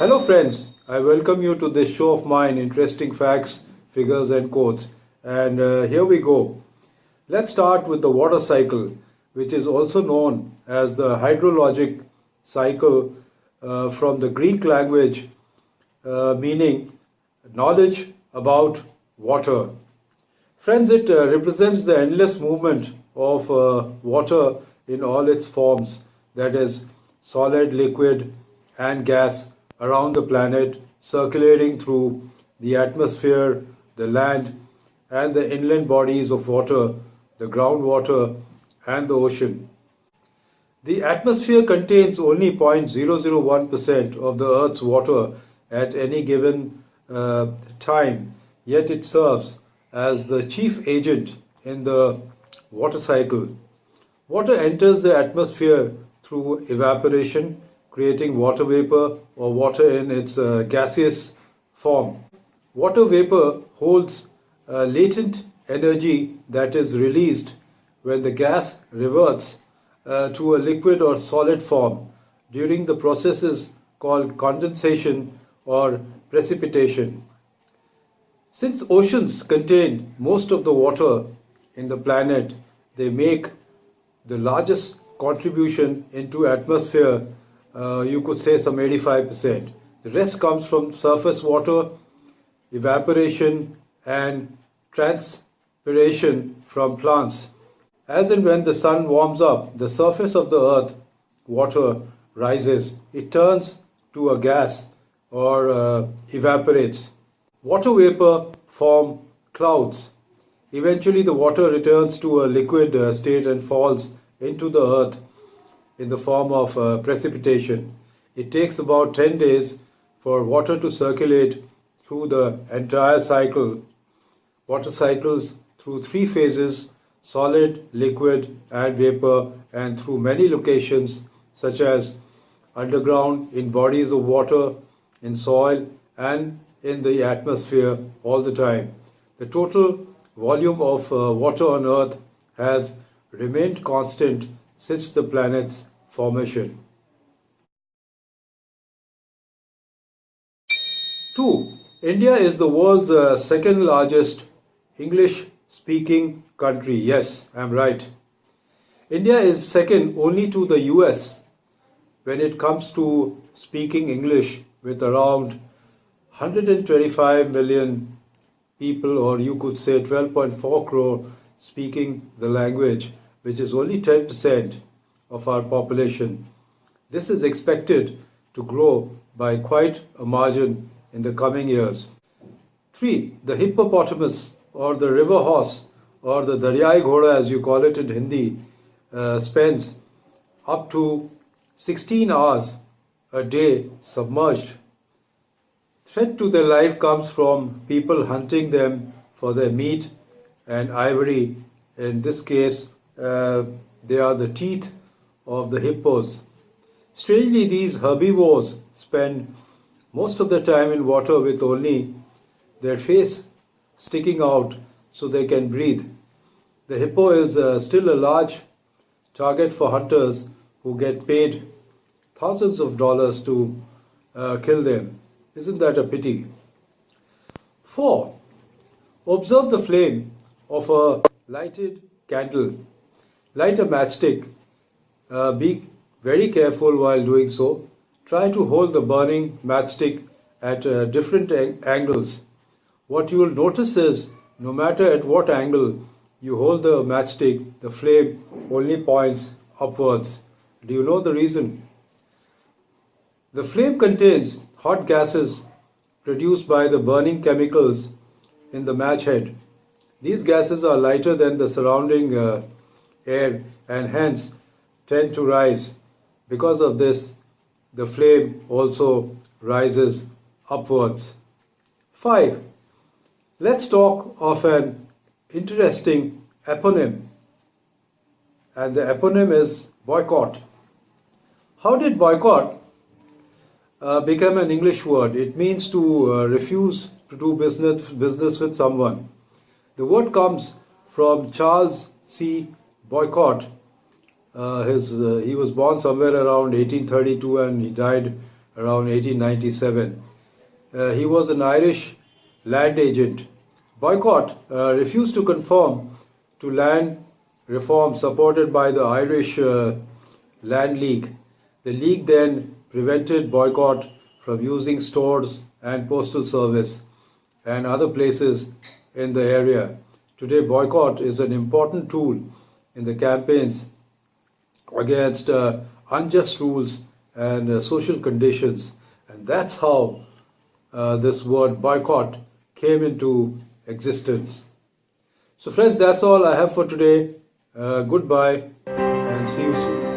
Hello friends, I welcome you to this show of mine, interesting facts, figures and quotes. And here we go. Let's start with the water cycle, which is also known as the hydrologic cycle from the Greek language, meaning knowledge about water. Friends, it represents the endless movement of water in all its forms, that is, solid, liquid, and gas around the planet, circulating through the atmosphere, the land, and the inland bodies of water, the groundwater, and the ocean. The atmosphere contains only 0.001% of the Earth's water at any given time, yet it serves as the chief agent in the water cycle. Water enters the atmosphere through evaporation, creating water vapor or water in its gaseous form. Water vapor holds latent energy that is released when the gas reverts to a liquid or solid form during the processes called condensation or precipitation. Since oceans contain most of the water in the planet, they make the largest contribution into atmosphere, you could say some 85%. The rest comes from surface water, evaporation, and transpiration from plants. As and when the sun warms up, the surface of the earth water rises. It turns to a gas or evaporates. Water vapor form clouds. Eventually, the water returns to a liquid state and falls into the earth in the form of precipitation. It takes about 10 days for water to circulate through the entire cycle. Water cycles through three phases: solid, liquid, and vapor, and through many locations such as underground, in bodies of water, in soil, and in the atmosphere all the time. The total volume of water on Earth has remained constant since the planet's formation. 2. India is the world's second largest English speaking country. Yes, I'm right. India is second only to the US when it comes to speaking English, with around 125 million people, or you could say 12.4 crore, speaking the language, which is only 10% of our population. This is expected to grow by quite a margin in the coming years. 3. The hippopotamus, or the river horse, or the Daryai Ghoda as you call it in Hindi, spends up to 16 hours a day submerged. Threat to their life comes from people hunting them for their meat and ivory. In this case, they are the teeth of the hippos. Strangely, these herbivores spend most of the time in water with only their face sticking out so they can breathe. The hippo is still a large target for hunters who get paid thousands of dollars to kill them. Isn't that a pity? 4. Observe the flame of a lighted candle. Light a matchstick. Be very careful while doing so. Try to hold the burning matchstick at different angles. What you will notice is, no matter at what angle you hold the matchstick, the flame only points upwards. Do you know the reason? The flame contains hot gases produced by the burning chemicals in the match head. These gases are lighter than the surrounding air and hence tend to rise. Because of this, the flame also rises upwards. 5. Let's talk of an interesting eponym, and the eponym is boycott. How did boycott become an English word? It means to refuse to do business with someone. The word comes from Charles C. Boycott. He was born somewhere around 1832 and he died around 1897. He was an Irish land agent. Boycott refused to conform to land reform supported by the Irish Land League. The League then prevented Boycott from using stores and postal service and other places in the area. Today, Boycott is an important tool in the campaigns against unjust rules and social conditions. And that's how this word boycott came into existence. So, friends, that's all I have for today. Goodbye and see you soon.